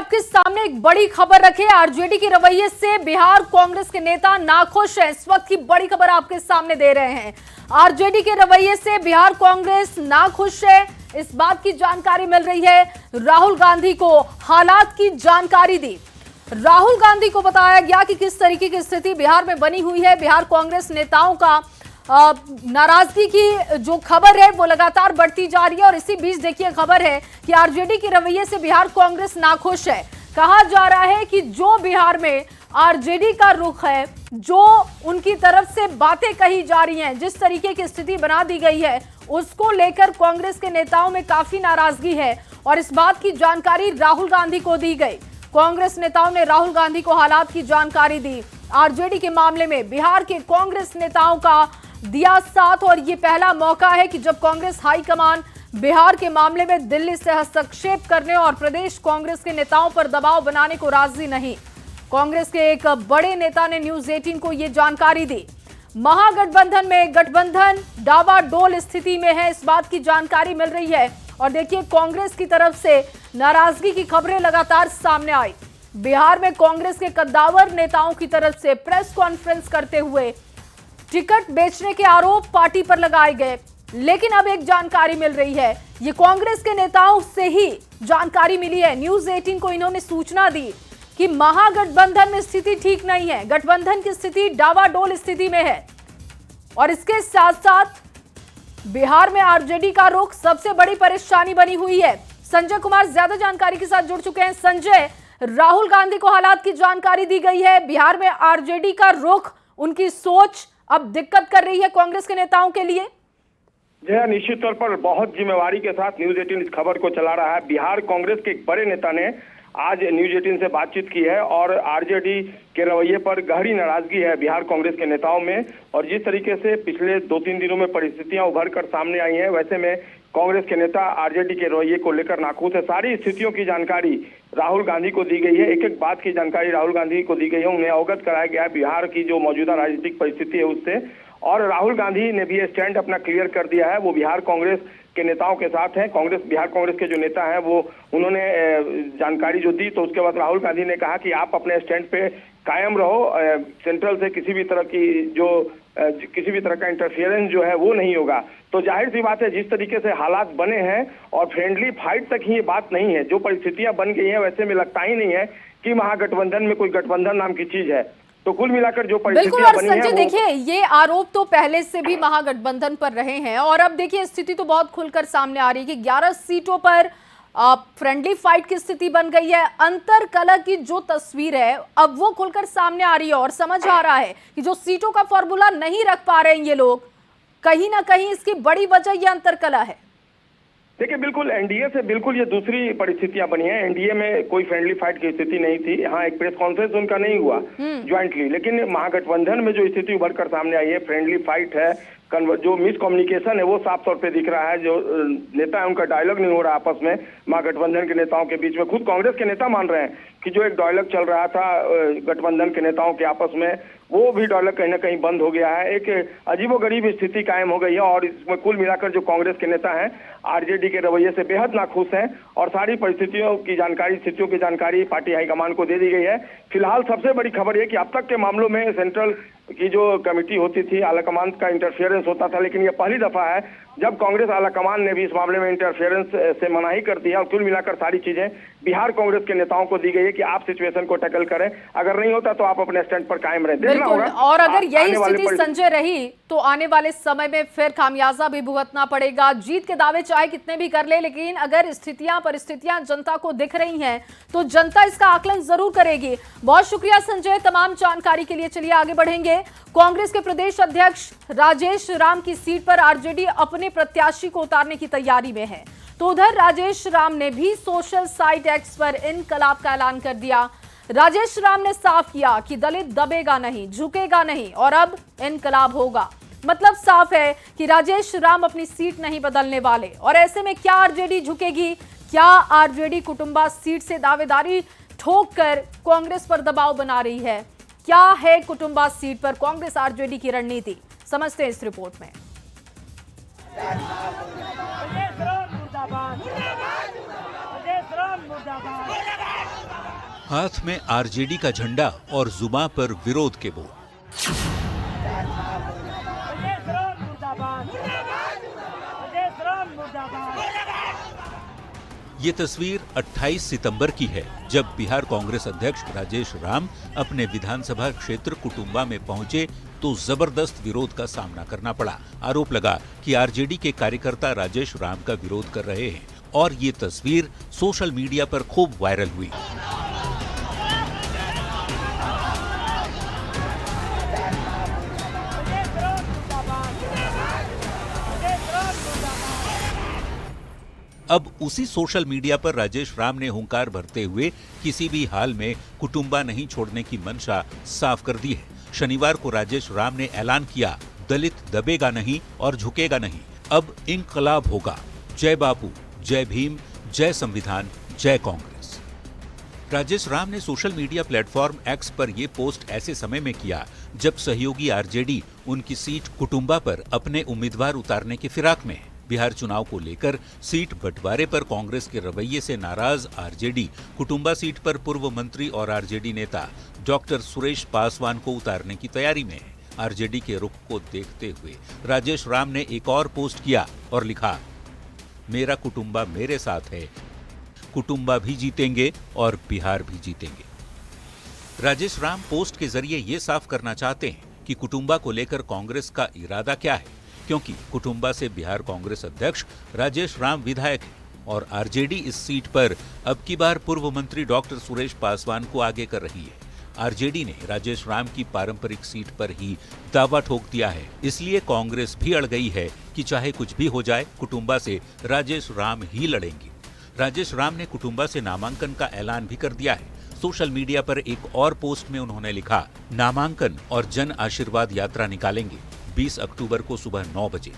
आपके सामने एक बड़ी खबर रखे। आरजेडी के रवैये से बिहार कांग्रेस के नेता नाखुश हैं। इस वक्त की बड़ी खबर आपके सामने दे रहे हैं। आरजेडी के रवैये से बिहार कांग्रेस नाखुश है, इस बात की जानकारी मिल रही है। राहुल गांधी को हालात की जानकारी दी। राहुल गांधी को बताया गया कि किस तरीके की स्थिति बिहार में बनी हुई है। बिहार कांग्रेस नेताओं का नाराजगी की जो खबर है वो लगातार बढ़ती जा रही है। और इसी बीच देखिए खबर है कि आरजेडी के रवैये से बिहार कांग्रेस नाखुश है। कहा जा रहा है कि जो बिहार में आरजेडी का रुख है, जो उनकी तरफ से बातें कही जा रही हैं, जिस तरीके की स्थिति बना दी गई है, उसको लेकर कांग्रेस के नेताओं में काफी नाराजगी है। और इस बात की जानकारी राहुल गांधी को दी गई। कांग्रेस नेताओं ने राहुल गांधी को हालात की जानकारी दी। आरजेडी के मामले में बिहार के कांग्रेस नेताओं का दिया साथ। और ये पहला मौका है कि जब कांग्रेस हाईकमान बिहार के मामले में दिल्ली से हस्तक्षेप करने और प्रदेश कांग्रेस के नेताओं पर दबाव बनाने को राजी नहीं। कांग्रेस के एक बड़े नेता ने न्यूज 18 को यह जानकारी दी। महागठबंधन में गठबंधन डावाडोल स्थिति में है, इस बात की जानकारी मिल रही है। और देखिए कांग्रेस की तरफ से नाराजगी की खबरें लगातार सामने आई। बिहार में कांग्रेस के कद्दावर नेताओं की तरफ से प्रेस कॉन्फ्रेंस करते हुए टिकट बेचने के आरोप पार्टी पर लगाए गए। लेकिन अब एक जानकारी मिल रही है, ये कांग्रेस के नेताओं से ही जानकारी मिली है। न्यूज 18 को इन्होंने सूचना दी कि महागठबंधन में स्थिति ठीक नहीं है, गठबंधन की स्थिति डावाडोल स्थिति में है। और इसके साथ साथ बिहार में आरजेडी का रुख सबसे बड़ी परेशानी बनी हुई है। संजय कुमार ज्यादा जानकारी के साथ जुड़ चुके हैं। संजय, राहुल गांधी को हालात की जानकारी दी गई है। बिहार में आरजेडी का रुख, उनकी सोच अब दिक्कत कर रही है कांग्रेस के नेताओं के लिए। जय, निश्चित तौर पर बहुत जिम्मेवारी के साथ न्यूज 18 इस खबर को चला रहा है। बिहार कांग्रेस के एक बड़े नेता ने आज न्यूज 18 से बातचीत की है और आरजेडी के रवैये पर गहरी नाराजगी है बिहार कांग्रेस के नेताओं में। और जिस तरीके से पिछले 2-3 दिनों में परिस्थितियां उभर कर सामने आई हैं, वैसे में कांग्रेस के नेता आरजेडी के रवैये को लेकर नाखुश है। सारी स्थितियों की जानकारी राहुल गांधी को दी गई है। एक एक बात की जानकारी राहुल गांधी को दी गई है। उन्हें अवगत कराया गया है बिहार की जो मौजूदा राजनीतिक परिस्थिति है उससे। और राहुल गांधी ने भी ये स्टैंड अपना क्लियर कर दिया है। वो बिहार कांग्रेस के नेताओं के साथ हैं। बिहार कांग्रेस के जो नेता हैं वो उन्होंने जानकारी जो दी, तो उसके बाद राहुल गांधी ने कहा कि आप अपने स्टैंड पे कायम रहो। सेंट्रल से किसी भी तरह का इंटरफियरेंस जो है वो नहीं होगा। तो जाहिर सी बात है, जिस तरीके से हालात बने हैं और फ्रेंडली फाइट तक ही ये बात नहीं है। जो परिस्थितियां बन गई हैं वैसे में लगता ही नहीं है कि महागठबंधन में कोई गठबंधन नाम की चीज है। तो कुल मिलाकर जो परिस्थितियां बनी हैं, संजय देखिए, ये आरोप तो पहले से भी महागठबंधन पर रहे हैं। और अब देखिए स्थिति तो बहुत खुलकर सामने आ रही है कि 11 सीटों पर फ्रेंडली फाइट की स्थिति बन गई है। अंतर कलह की जो तस्वीर है अब वो खुलकर सामने आ रही है। और समझ आ रहा है कि जो सीटों का फॉर्मूला नहीं रख पा रहे हैं ये लोग, कहीं ना कहीं इसकी बड़ी वजह ये अंतर कलह है। देखिए, बिल्कुल एनडीए से बिल्कुल ये दूसरी परिस्थितियां बनी हैं। एनडीए में कोई फ्रेंडली फाइट की स्थिति नहीं थी। हाँ, एक प्रेस कॉन्फ्रेंस उनका नहीं हुआ ज्वाइंटली, लेकिन महागठबंधन में जो स्थिति उभर कर सामने आई है, फ्रेंडली फाइट है, जो मिस कम्युनिकेशन है वो साफ तौर पे दिख रहा है। जो नेता है उनका डायलॉग नहीं हो रहा आपस में महागठबंधन के नेताओं के बीच में। खुद कांग्रेस के नेता मान रहे हैं कि जो एक डायलॉग चल रहा था गठबंधन के नेताओं के आपस में, वो भी डायलॉग कहीं ना कहीं बंद हो गया है। एक अजीबोगरीब स्थिति कायम हो गई है। और इसमें कुल मिलाकर जो कांग्रेस के नेता हैं आरजेडी के रवैये से बेहद नाखुश हैं। और सारी परिस्थितियों की जानकारी पार्टी हाईकमान को दे दी गई है। फिलहाल सबसे बड़ी खबर यह कि अब तक के मामलों में सेंट्रल की जो कमेटी होती थी, आलाकमान का इंटरफेरेंस होता था, लेकिन यह पहली दफा है जब कांग्रेस आलाकमान ने भी इस मामले में इंटरफेरेंस से मनाही कर दी है। और कुल मिलाकर सारी चीजें बिहार कांग्रेस के नेताओं को दी गई है कि आप सिचुएशन को टैकल करें, अगर नहीं होता तो आप अपने स्टैंड पर कायम रहें। देखना होगा। और अगर यही स्थिति संजय रही तो आने वाले समय में फिर खामियाजा भी भुगतना पड़ेगा। जीत के दावे चाहे कितने भी कर ले, लेकिन अगर परिस्थितियां जनता को दिख रही हैं तो जनता इसका आकलन जरूर करेगी। बहुत शुक्रिया संजय तमाम जानकारी के लिए। चलिए आगे बढ़ेंगे। कांग्रेस के प्रदेश अध्यक्ष राजेश राम की सीट पर आरजेडी अपने प्रत्याशी को उतारने की तैयारी में है। तो उधर राजेश राम ने भी सोशल साइट एक्स पर इनकलाब का ऐलान कर दिया। राजेश राम ने साफ किया कि दलित दबेगा नहीं, झुकेगा नहीं और अब इनकलाब होगा। मतलब साफ है कि राजेश राम अपनी सीट नहीं बदलने वाले। और ऐसे में क्या आरजेडी झुकेगी? क्या आरजेडी कुटुंबा सीट से दावेदारी ठोक कर कांग्रेस पर दबाव बना रही है? क्या है कुटुंबा सीट पर कांग्रेस आरजेडी की रणनीति? समझते हैं इस रिपोर्ट में। मुर्दाबाद मुर्दाबाद मुर्दाबाद हाथ में आरजेडी का झंडा और जुबां पर विरोध के बोल। ये तस्वीर 28 सितंबर की है, जब बिहार कांग्रेस अध्यक्ष राजेश राम अपने विधानसभा क्षेत्र कुटुंबा में पहुंचे तो जबरदस्त विरोध का सामना करना पड़ा। आरोप लगा कि आरजेडी के कार्यकर्ता राजेश राम का विरोध कर रहे हैं और ये तस्वीर सोशल मीडिया पर खूब वायरल हुई। अब उसी सोशल मीडिया पर राजेश राम ने हुंकार भरते हुए किसी भी हाल में कुटुंबा नहीं छोड़ने की मंशा साफ कर दी है। शनिवार को राजेश राम ने ऐलान किया, दलित दबेगा नहीं और झुकेगा नहीं, अब इंकलाब होगा। जय बापू, जय भीम, जय संविधान, जय कांग्रेस। राजेश राम ने सोशल मीडिया प्लेटफॉर्म एक्स पर यह पोस्ट ऐसे समय में किया जब सहयोगी आरजेडी उनकी सीट कुटुंबा पर अपने उम्मीदवार उतारने की फिराक में है। बिहार चुनाव को लेकर सीट बंटवारे पर कांग्रेस के रवैये से नाराज आरजेडी कुटुंबा सीट पर पूर्व मंत्री और आरजेडी नेता डॉक्टर सुरेश पासवान को उतारने की तैयारी में है। आरजेडी के रुख को देखते हुए राजेश राम ने एक और पोस्ट किया और लिखा, मेरा कुटुंबा मेरे साथ है, कुटुंबा भी जीतेंगे और बिहार भी जीतेंगे। राजेश राम पोस्ट के जरिए ये साफ करना चाहते हैं कि कुटुंबा को लेकर कांग्रेस का इरादा क्या है, क्योंकि कुटुंबा से बिहार कांग्रेस अध्यक्ष राजेश राम विधायक हैं और आरजेडी इस सीट पर अब की बार पूर्व मंत्री डॉक्टर सुरेश पासवान को आगे कर रही है। आरजेडी ने राजेश राम की पारंपरिक सीट पर ही दावा ठोक दिया है, इसलिए कांग्रेस भी अड़ गई है कि चाहे कुछ भी हो जाए, कुटुंबा से राजेश राम ही लड़ेंगे। राजेश राम ने कुटुंबा से नामांकन का ऐलान भी कर दिया है। सोशल मीडिया पर एक और पोस्ट में उन्होंने लिखा, नामांकन और जन आशीर्वाद यात्रा निकालेंगे 20 अक्टूबर को सुबह 9 बजे।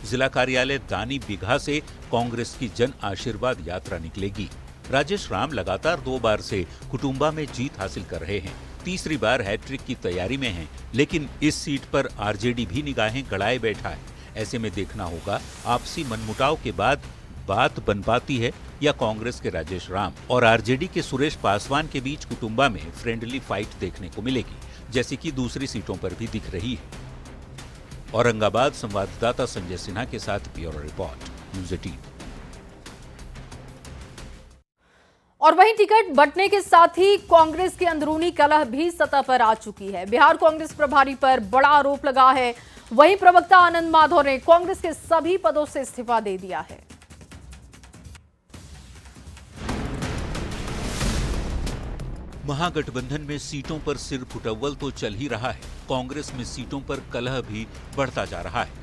जिला कार्यालय दानी बिघा से कांग्रेस की जन आशीर्वाद यात्रा निकलेगी। राजेश राम लगातार 2 बार से कुटुंबा में जीत हासिल कर रहे हैं, तीसरी बार हैट्रिक की तैयारी में हैं, लेकिन इस सीट पर आरजेडी भी निगाहें गड़ाए बैठा है। ऐसे में देखना होगा आपसी मनमुटाव के बाद बात बन पाती है या कांग्रेस के राजेश राम और आरजेडी के सुरेश पासवान के बीच कुटुंबा में फ्रेंडली फाइट देखने को मिलेगी, जैसी कि दूसरी सीटों पर भी दिख रही है। औरंगाबाद संवाददाता संजय सिन्हा के साथ ब्यूरो रिपोर्ट, न्यूज़ 18। और वहीं टिकट बंटने के साथ ही कांग्रेस की अंदरूनी कलह भी सतह पर आ चुकी है। बिहार कांग्रेस प्रभारी पर बड़ा आरोप लगा है। वहीं प्रवक्ता आनंद माधव ने कांग्रेस के सभी पदों से इस्तीफा दे दिया है। महागठबंधन में सीटों पर सिर फुटअव्वल तो चल ही रहा है, कांग्रेस में सीटों पर कलह भी बढ़ता जा रहा है।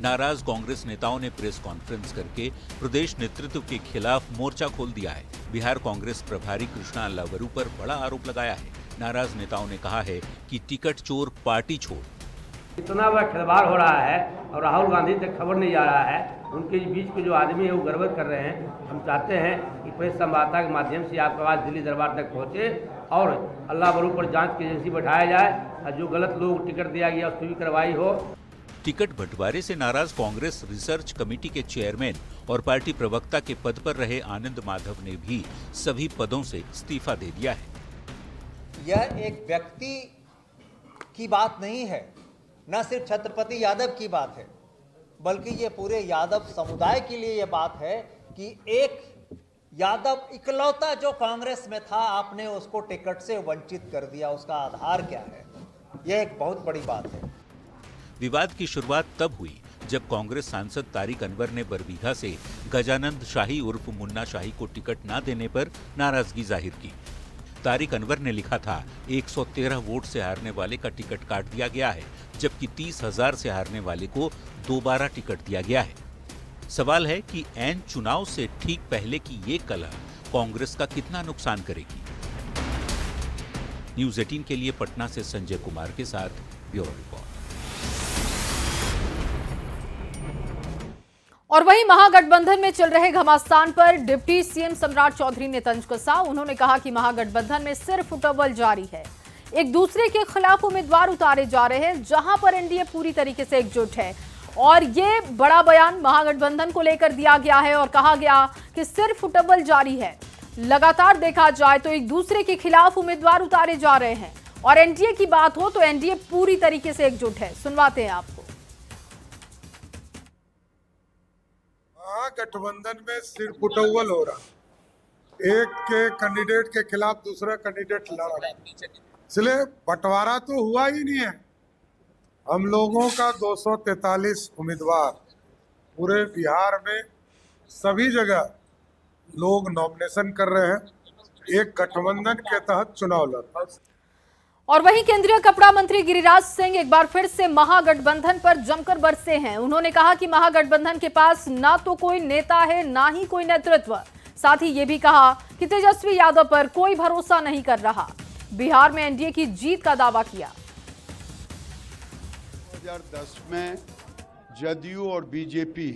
नाराज कांग्रेस नेताओं ने प्रेस कॉन्फ्रेंस करके प्रदेश नेतृत्व के खिलाफ मोर्चा खोल दिया है। बिहार कांग्रेस प्रभारी कृष्णा अल्लावरू पर बड़ा आरोप लगाया है। नाराज नेताओं ने कहा है कि टिकट चोर पार्टी छोड़। इतना बड़ा खिलवाड़ हो रहा है और राहुल गांधी तक खबर नहीं जा रहा है। उनके बीच के जो आदमी है वो गड़बड़ कर रहे हैं। हम चाहते हैं कि प्रेस संवाददाता के माध्यम से आपकी आवाज़ दिल्ली दरबार तक पहुंचे और अल्लावरू पर जांच की एजेंसी बैठाया जाए और जो गलत लोग टिकट दिया गया उस पर भी कार्रवाई हो। टिकट बंटवारे से नाराज कांग्रेस रिसर्च कमेटी के चेयरमैन और पार्टी प्रवक्ता के पद पर रहे आनंद माधव ने भी सभी पदों से इस्तीफा दे दिया है। यह एक व्यक्ति की बात नहीं है, न सिर्फ छत्रपति यादव की बात है, बल्कि ये पूरे यादव समुदाय के लिए ये बात है कि एक यादव इकलौता जो कांग्रेस में था, आपने उसको टिकट से वंचित कर दिया। उसका आधार क्या है? यह एक बहुत बड़ी बात है। विवाद की शुरुआत तब हुई जब कांग्रेस सांसद तारिक अनवर ने बरबीघा से गजानंद शाही उर्फ मुन्ना शाही को टिकट न देने पर नाराजगी जाहिर की। तारिक अनवर ने लिखा था 113 वोट से हारने वाले का टिकट काट दिया गया है, जबकि 30,000 से हारने वाले को दोबारा टिकट दिया गया है। सवाल है कि ऐन चुनाव से ठीक पहले की ये कलह कांग्रेस का कितना नुकसान करेगी। न्यूज़ 18 के लिए पटना से संजय कुमार के साथ ब्यूरो रिपोर्ट। और वहीं महागठबंधन में चल रहे घमासान पर डिप्टी सीएम सम्राट चौधरी ने तंज कसा। उन्होंने कहा कि महागठबंधन में सिर्फ फुटबॉल जारी है, एक दूसरे के खिलाफ उम्मीदवार उतारे जा रहे हैं, जहां पर एनडीए पूरी तरीके से एकजुट है। और ये बड़ा बयान महागठबंधन को लेकर दिया गया है और कहा गया कि सिर्फ फुटबॉल जारी है। लगातार देखा जाए तो एक दूसरे के खिलाफ उम्मीदवार उतारे जा रहे हैं और एनडीए की बात हो तो एनडीए पूरी तरीके से एकजुट है। सुनवाते हैं आपको। गठबंधन में सिर्फ उटौवल हो रहा, एक के कैंडिडेट के खिलाफ दूसरा कैंडिडेट लड़ रहा, इसलिए बंटवारा तो हुआ ही नहीं है। हम लोगों का 243 उम्मीदवार पूरे बिहार में सभी जगह लोग नॉमिनेशन कर रहे हैं, एक गठबंधन के तहत चुनाव लड़ रहे हैं। और वहीं केंद्रीय कपड़ा मंत्री गिरिराज सिंह एक बार फिर से महागठबंधन पर जमकर बरसे हैं। उन्होंने कहा कि महागठबंधन के पास ना तो कोई नेता है ना ही कोई नेतृत्व। साथ ही ये भी कहा कि तेजस्वी यादव पर कोई भरोसा नहीं कर रहा। बिहार में एनडीए की जीत का दावा किया। 2010 में जदयू और बीजेपी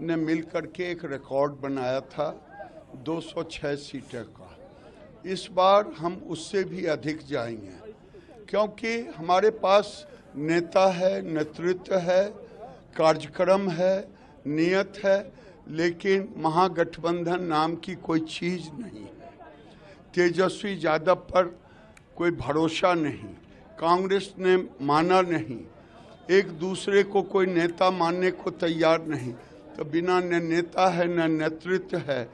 ने मिलकर के एक रिकॉर्ड बनाया था 206 सीटें का। इस बार हम उससे भी अधिक जाएंगे, क्योंकि हमारे पास नेता है, नेतृत्व है, कार्यक्रम है, नियत है, लेकिन महागठबंधन नाम की कोई चीज़ नहीं है। तेजस्वी यादव पर कोई भरोसा नहीं, कांग्रेस ने माना नहीं, एक दूसरे को कोई नेता मानने को तैयार नहीं, तो बिना न नेता है न नेतृत्व है।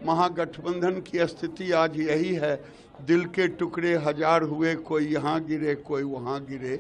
महागठबंधन की स्थिति आज यही है, दिल के टुकड़े हजार हुए, कोई यहाँ गिरे कोई वहाँ गिरे।